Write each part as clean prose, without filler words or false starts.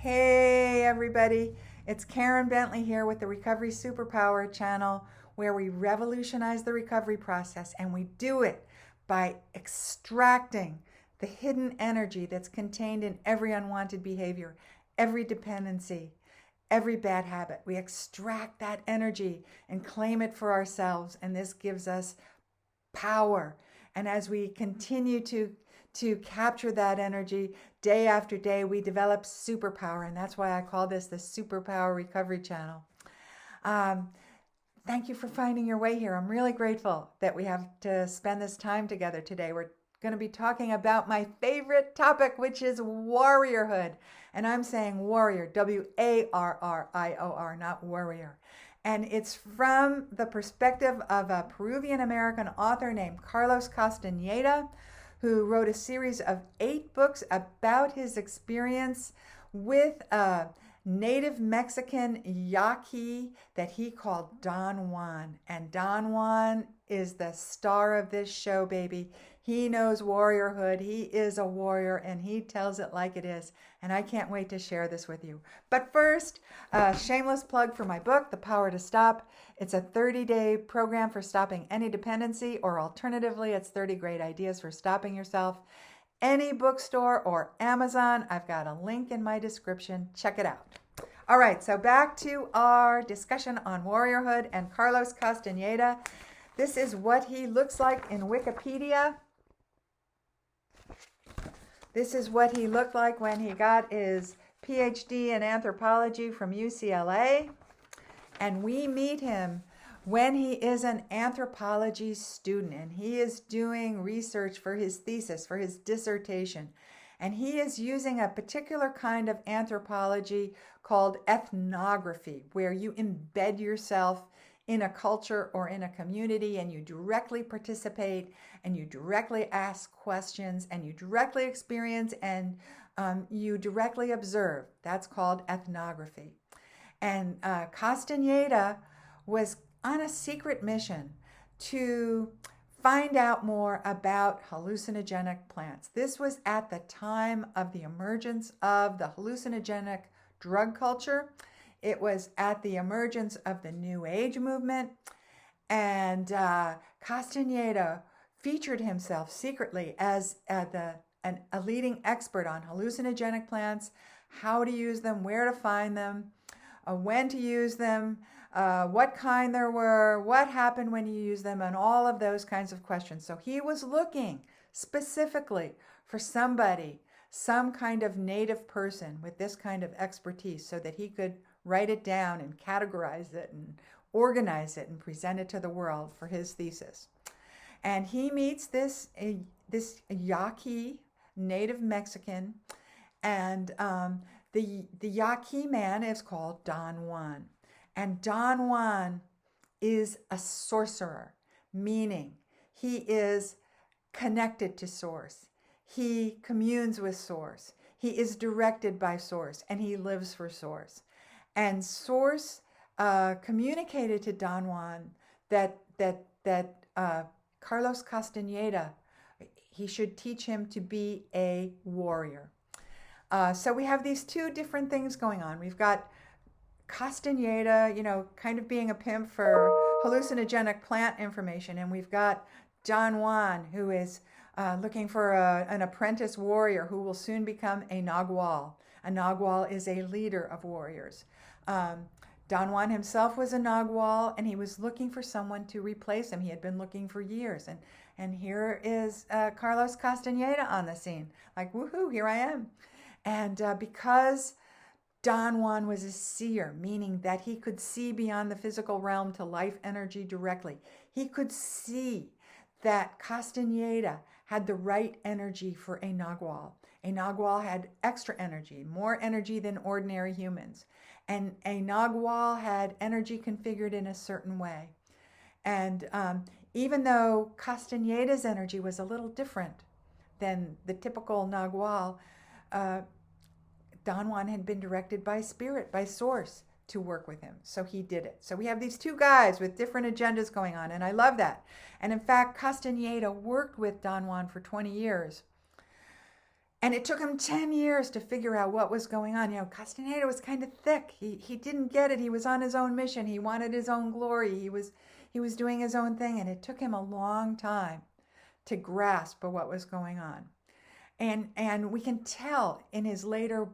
Hey everybody, it's Karen Bentley here with the Recovery Superpower channel, where we revolutionize the recovery process, and we do it by extracting the hidden energy that's contained in every unwanted behavior, every dependency, every bad habit. We extract that energy and claim it for ourselves, and this gives us power. And as we continue to capture that energy day after day, we develop superpower. And that's why I call this the Superpower Recovery Channel. Thank you for finding your way here. I'm really grateful that we have to spend this time together today. We're going to be talking about my favorite topic, which is warriorhood. And I'm saying warrior, W-A-R-R-I-O-R, not warrior. And it's from the perspective of a Peruvian-American author named Carlos Castaneda, who wrote a series of 8 books about his experience with a native Mexican Yaqui that he called Don Juan. And Don Juan is the star of this show, baby. He knows warriorhood. He is a warrior, and he tells it like it is. And I can't wait to share this with you. But first, a shameless plug for my book, The Power to Stop. It's a 30-day program for stopping any dependency, or alternatively, it's 30 great ideas for stopping yourself. Any bookstore or Amazon, I've got a link in my description. Check it out. All right, so back to our discussion on warriorhood and Carlos Castaneda. This is what he looks like in Wikipedia. This is what he looked like when he got his PhD in anthropology from UCLA. And we meet him when he is an anthropology student, and he is doing research for his thesis, for his dissertation. And he is using a particular kind of anthropology called ethnography, where you embed yourself in a culture or in a community, and you directly participate, and you directly ask questions, and you directly experience, and you directly observe. That's called ethnography. And Castaneda was on a secret mission to find out more about hallucinogenic plants. This was at the time of the emergence of the hallucinogenic drug culture. It was at the emergence of the New Age movement. And Castaneda featured himself secretly as a leading expert on hallucinogenic plants, how to use them, where to find them, when to use them, what kind there were, what happened when you use them, and all of those kinds of questions. So he was looking specifically for somebody, some kind of native person with this kind of expertise, so that he could write it down and categorize it and organize it and present it to the world for his thesis. And he meets this Yaqui, native Mexican, and the Yaqui man is called Don Juan. And Don Juan is a sorcerer, meaning he is connected to Source. He communes with Source. He is directed by Source, and he lives for Source. And Source communicated to Don Juan that Carlos Castaneda, he should teach him to be a warrior. So we have these two different things going on. We've got Castaneda, kind of being a pimp for hallucinogenic plant information. And we've got Don Juan, who is looking for an apprentice warrior who will soon become a nagual. A nagual is a leader of warriors. Don Juan himself was a nagual, and he was looking for someone to replace him. He had been looking for years. And here is Carlos Castaneda on the scene. Like, woohoo, here I am. And because Don Juan was a seer, meaning that he could see beyond the physical realm to life energy directly, he could see that Castaneda had the right energy for a nagual. A nagual had extra energy, more energy than ordinary humans. And a nagual had energy configured in a certain way. And even though Castaneda's energy was a little different than the typical nagual, Don Juan had been directed by spirit, by Source, to work with him. So he did it. So we have these two guys with different agendas going on, and I love that. And in fact, Castaneda worked with Don Juan for 20 years. And it took him 10 years to figure out what was going on. Castaneda was kind of thick. He didn't get it. He was on his own mission. He wanted his own glory. He was doing his own thing, and it took him a long time to grasp what was going on. And we can tell in his later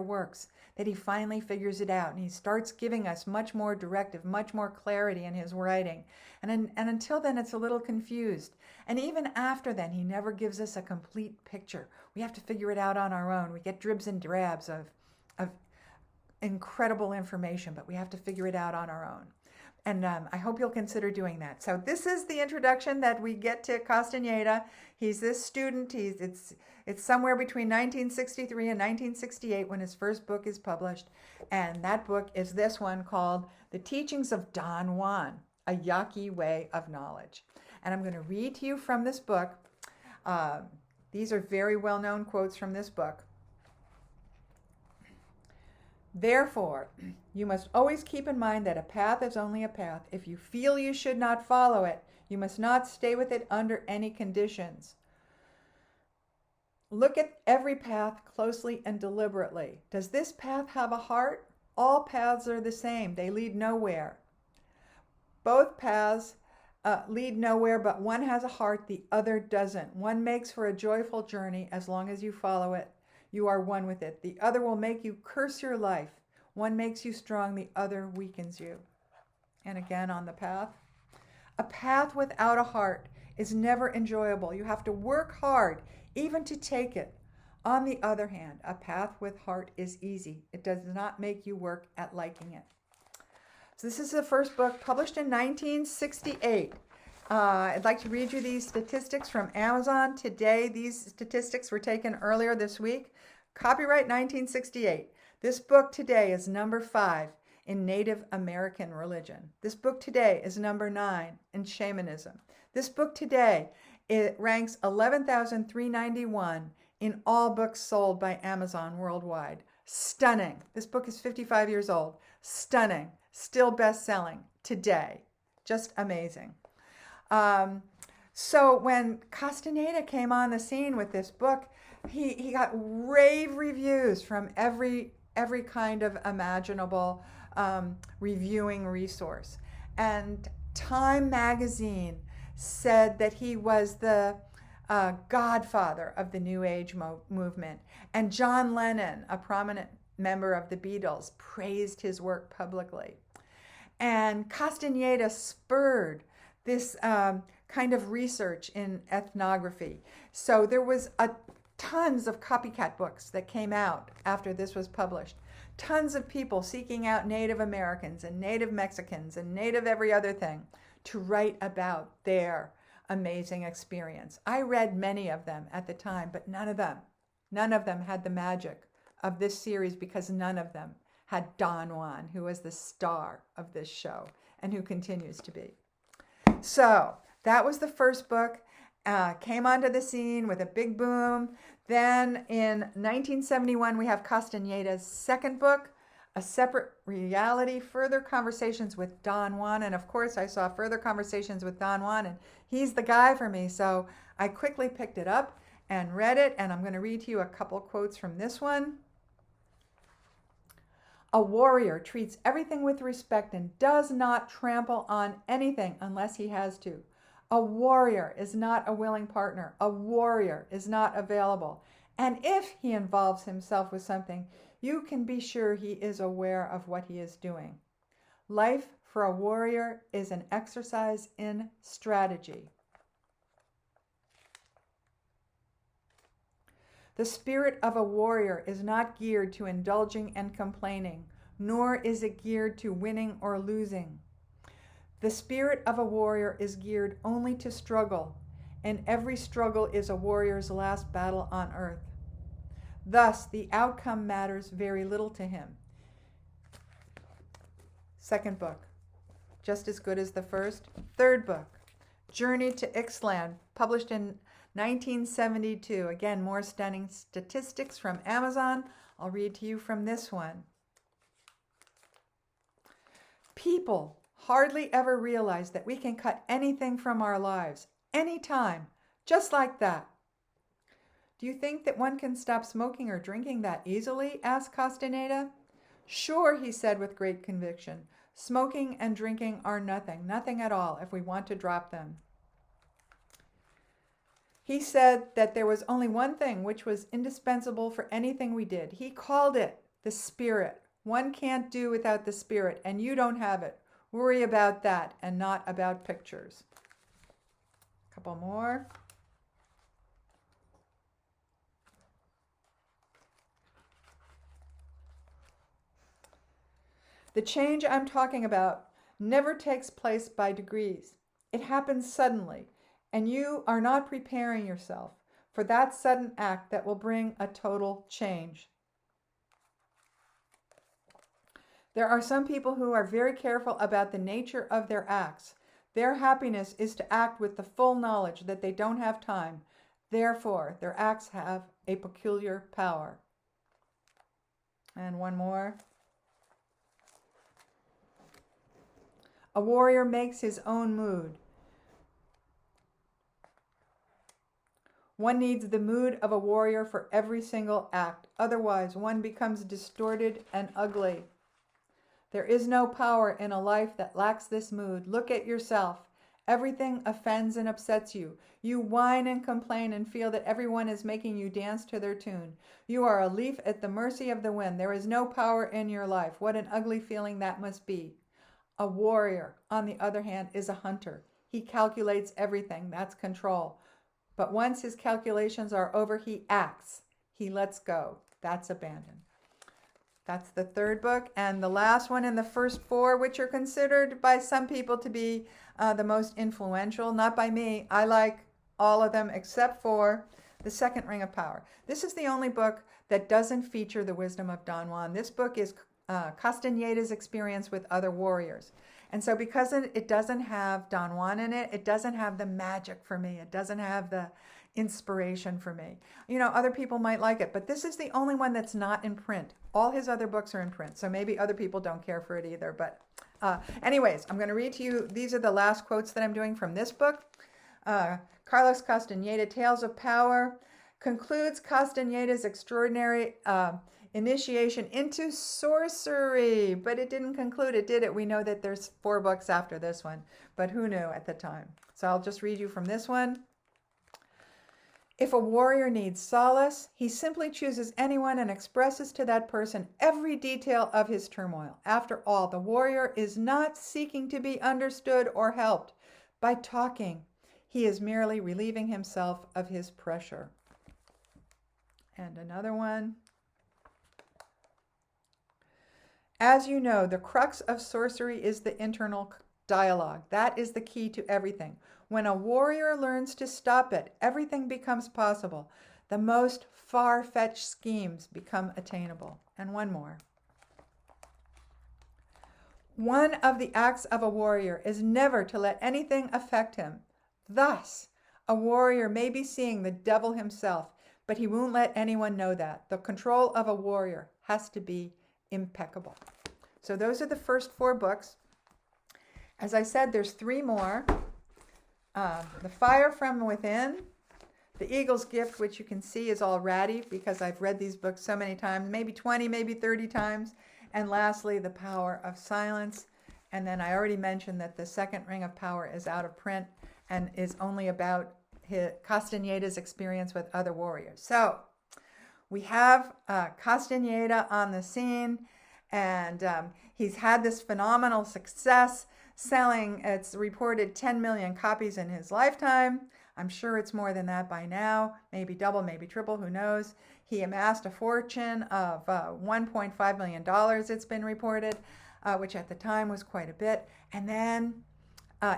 works that he finally figures it out, and he starts giving us much more directive, much more clarity in his writing. And until then, it's a little confused. And even after then, he never gives us a complete picture. We have to figure it out on our own. We get dribs and drabs of incredible information, but we have to figure it out on our own. And I hope you'll consider doing that. So this is the introduction that we get to Castaneda. He's this student. It's somewhere between 1963 and 1968 when his first book is published. And that book is this one called The Teachings of Don Juan, A Yaqui Way of Knowledge. And I'm going to read to you from this book. These are very well-known quotes from this book. Therefore, you must always keep in mind that a path is only a path. If you feel you should not follow it, you must not stay with it under any conditions. Look at every path closely and deliberately. Does this path have a heart? All paths are the same. They lead nowhere. Both paths lead nowhere, but one has a heart, the other doesn't. One makes for a joyful journey as long as you follow it. You are one with it. The other will make you curse your life. One makes you strong, the other weakens you. And again on the path. A path without a heart is never enjoyable. You have to work hard even to take it. On the other hand, a path with heart is easy. It does not make you work at liking it. So this is the first book published in 1968. I'd like to read you these statistics from Amazon today. These statistics were taken earlier this week. Copyright 1968. This book today is number 5 in Native American religion. This book today is number 9 in shamanism. This book today, it ranks 11,391 in all books sold by Amazon worldwide. Stunning. This book is 55 years old. Stunning. Still best-selling today. Just amazing. So when Castaneda came on the scene with this book, he got rave reviews from every kind of imaginable reviewing resource. And Time magazine said that he was the godfather of the New Age movement. And John Lennon, a prominent member of the Beatles, praised his work publicly. And Castaneda spurred this kind of research in ethnography. So there was tons of copycat books that came out after this was published. Tons of people seeking out Native Americans and Native Mexicans and Native every other thing to write about their amazing experience. I read many of them at the time, but none of them had the magic of this series because none of them had Don Juan, who was the star of this show and who continues to be. So that was the first book. Came onto the scene with a big boom. Then in 1971, we have Castaneda's second book, A Separate Reality, Further Conversations with Don Juan. And of course, I saw Further Conversations with Don Juan, and he's the guy for me. So I quickly picked it up and read it, and I'm going to read to you a couple quotes from this one. A warrior treats everything with respect and does not trample on anything unless he has to. A warrior is not a willing partner. A warrior is not available. And if he involves himself with something, you can be sure he is aware of what he is doing. Life for a warrior is an exercise in strategy. The spirit of a warrior is not geared to indulging and complaining, nor is it geared to winning or losing. The spirit of a warrior is geared only to struggle, and every struggle is a warrior's last battle on earth. Thus, the outcome matters very little to him. Second book, just as good as the first. Third book, Journey to Ixtlan, published in 1972. Again, more stunning statistics from Amazon. I'll read to you from this one. People hardly ever realize that we can cut anything from our lives, anytime, just like that. Do you think that one can stop smoking or drinking that easily? Asked Castaneda. Sure, he said with great conviction. Smoking and drinking are nothing, nothing at all if we want to drop them. He said that there was only one thing which was indispensable for anything we did. He called it the spirit. One can't do without the spirit, and you don't have it. Worry about that and not about pictures. A couple more. The change I'm talking about never takes place by degrees. It happens suddenly, and you are not preparing yourself for that sudden act that will bring a total change. There are some people who are very careful about the nature of their acts. Their happiness is to act with the full knowledge that they don't have time. Therefore, their acts have a peculiar power. And one more. A warrior makes his own mood. One needs the mood of a warrior for every single act. Otherwise, one becomes distorted and ugly. There is no power in a life that lacks this mood. Look at yourself. Everything offends and upsets you. You whine and complain and feel that everyone is making you dance to their tune. You are a leaf at the mercy of the wind. There is no power in your life. What an ugly feeling that must be. A warrior, on the other hand, is a hunter. He calculates everything. That's control. But once his calculations are over, he acts. He lets go. That's abandon. That's the third book. And the last one in the first four, which are considered by some people to be the most influential. Not by me. I like all of them except for The Second Ring of Power. This is the only book that doesn't feature the wisdom of Don Juan. This book is Castaneda's experience with other warriors. And so because it doesn't have Don Juan in it, it doesn't have the magic for me. It doesn't have the inspiration for me. You know, other people might like it, but this is the only one that's not in print. All his other books are in print, so maybe other people don't care for it either. But anyways, I'm going to read to you, these are the last quotes that I'm doing from this book. Carlos Castaneda, Tales of Power, concludes Castaneda's extraordinary initiation into sorcery. But it didn't conclude it, did it? We know that there's 4 books after this one, but who knew at the time? So I'll just read you from this one. If a warrior needs solace, he simply chooses anyone and expresses to that person every detail of his turmoil. After all, the warrior is not seeking to be understood or helped. By talking, he is merely relieving himself of his pressure. And another one. As you know, the crux of sorcery is the internal dialogue. That is the key to everything. When a warrior learns to stop it, everything becomes possible. The most far-fetched schemes become attainable. And one more. One of the acts of a warrior is never to let anything affect him. Thus, a warrior may be seeing the devil himself, but he won't let anyone know that. The control of a warrior has to be impeccable. So those are the first 4 books. As I said, there's 3 more. The Fire from Within, The Eagle's Gift, which you can see is all ratty because I've read these books so many times, maybe 20, maybe 30 times. And lastly, The Power of Silence. And then I already mentioned that The Second Ring of Power is out of print and is only about Castaneda's experience with other warriors. So we have Castaneda on the scene, and he's had this phenomenal success, selling, it's reported, 10 million copies in his lifetime. I'm sure it's more than that by now, maybe double, maybe triple, who knows. He amassed a fortune of $1.5 million, it's been reported, which at the time was quite a bit. And then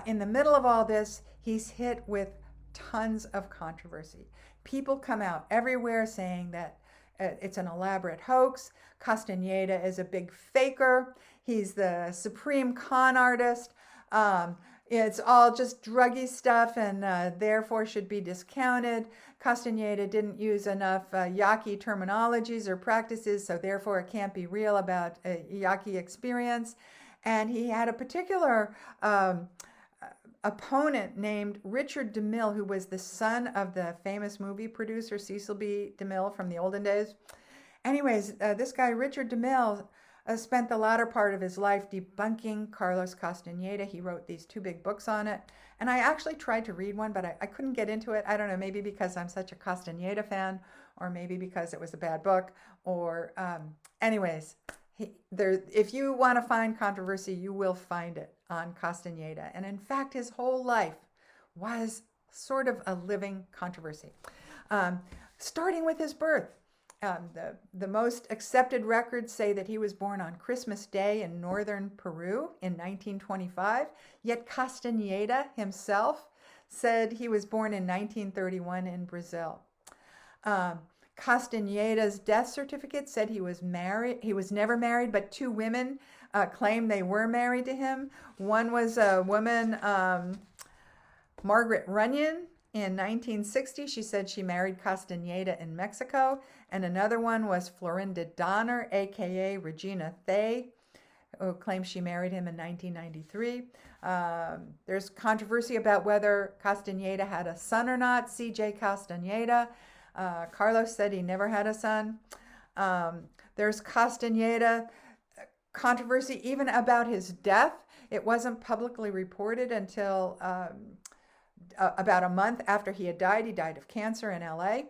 in the middle of all this, he's hit with tons of controversy. People come out everywhere saying that it's an elaborate hoax. Castaneda is a big faker. He's the supreme con artist. It's all just druggy stuff and therefore should be discounted. Castaneda didn't use enough Yaqui terminologies or practices, so therefore it can't be real about a Yaqui experience. And he had a particular opponent named Richard DeMille, who was the son of the famous movie producer Cecil B. DeMille from the olden days. Anyways, this guy, Richard DeMille, spent the latter part of his life debunking Carlos Castaneda. He wrote these 2 big books on it. And I actually tried to read one, but I couldn't get into it. I don't know, maybe because I'm such a Castaneda fan, or maybe because it was a bad book, or anyways, if you want to find controversy, you will find it on Castaneda. And in fact, his whole life was sort of a living controversy, starting with his birth. The most accepted records say that he was born on Christmas Day in northern Peru in 1925, yet Castaneda himself said he was born in 1931 in Brazil. Castaneda's death certificate said he was married. He was never married, but 2 women claimed they were married to him. One was a woman, Margaret Runyon. In 1960, she said she married Castaneda in Mexico, and another one was Florinda Donner, aka Regina Thay, who claims she married him in 1993. There's controversy about whether Castaneda had a son or not. C.J. Castaneda. Carlos said he never had a son. There's Castaneda controversy even about his death. It wasn't publicly reported until about a month after he had died. He died of cancer in LA.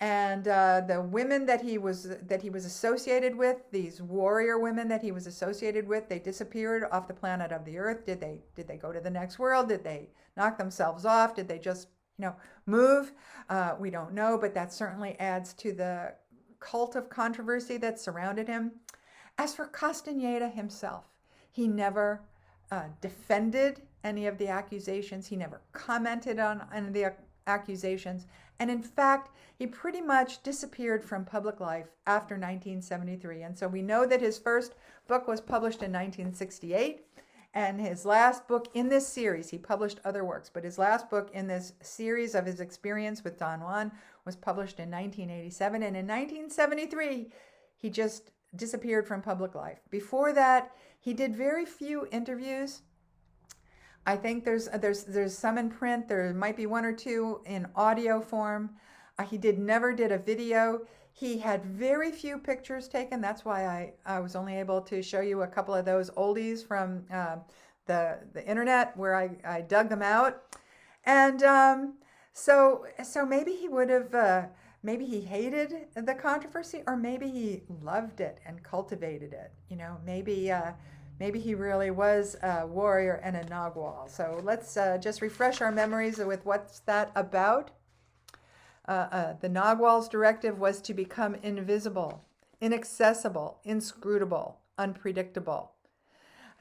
And the women that he was associated with, these warrior women that he was associated with, they disappeared off the planet of the Earth. Did they go to the next world? Did they knock themselves off? Did they just move? We don't know, but that certainly adds to the cult of controversy that surrounded him. As for Castaneda himself, he never defended any of the accusations. He never commented on any of the accusations. And in fact, he pretty much disappeared from public life after 1973. And so we know that his first book was published in 1968. And his last book in this series, he published other works, but his last book in this series of his experience with Don Juan was published in 1987. And in 1973, he just disappeared from public life. Before that, he did very few interviews. I think there's some in print. There might be 1 or 2 in audio form. He never did a video. He had very few pictures taken. That's why I was only able to show you a couple of those oldies from the internet where I dug them out. And so maybe he would have, maybe he hated the controversy, or maybe he loved it and cultivated it. Maybe he really was a warrior and a nagual. So let's just refresh our memories with what's that about. The nagual's directive was to become invisible, inaccessible, inscrutable, unpredictable.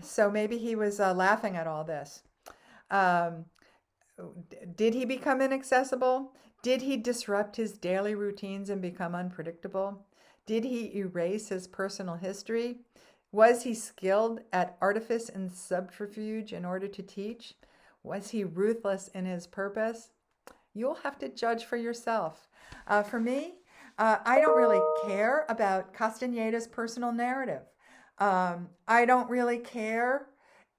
So maybe he was laughing at all this. Did he become inaccessible? Did he disrupt his daily routines and become unpredictable? Did he erase his personal history? Was he skilled at artifice and subterfuge in order to teach? Was he ruthless in his purpose? You'll have to judge for yourself. For me, I don't really care about Castaneda's personal narrative. I don't really care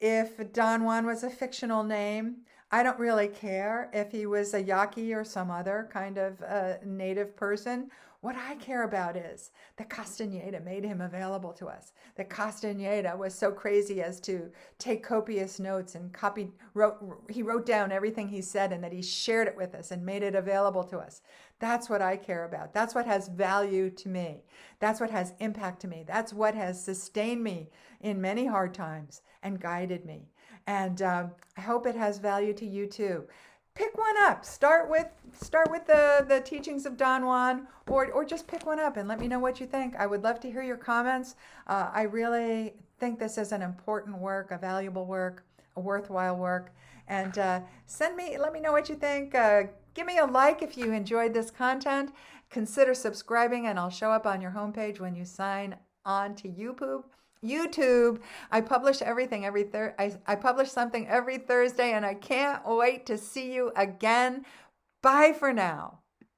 if Don Juan was a fictional name. I don't really care if he was a Yaqui or some other kind of native person. What I care about is that Castaneda made him available to us. That Castaneda was so crazy as to take copious notes and he wrote down everything he said, and that he shared it with us and made it available to us. That's what I care about. That's what has value to me. That's what has impact to me. That's what has sustained me in many hard times and guided me. And I hope it has value to you too. Pick one up. Start with the teachings of Don Juan, or just pick one up and let me know what you think. I would love to hear your comments. I really think this is an important work, a valuable work, a worthwhile work. And let me know what you think. Give me a like if you enjoyed this content. Consider subscribing, and I'll show up on your homepage when you sign on to YouTube. I publish everything I publish something every Thursday, and I can't wait to see you again. Bye for now.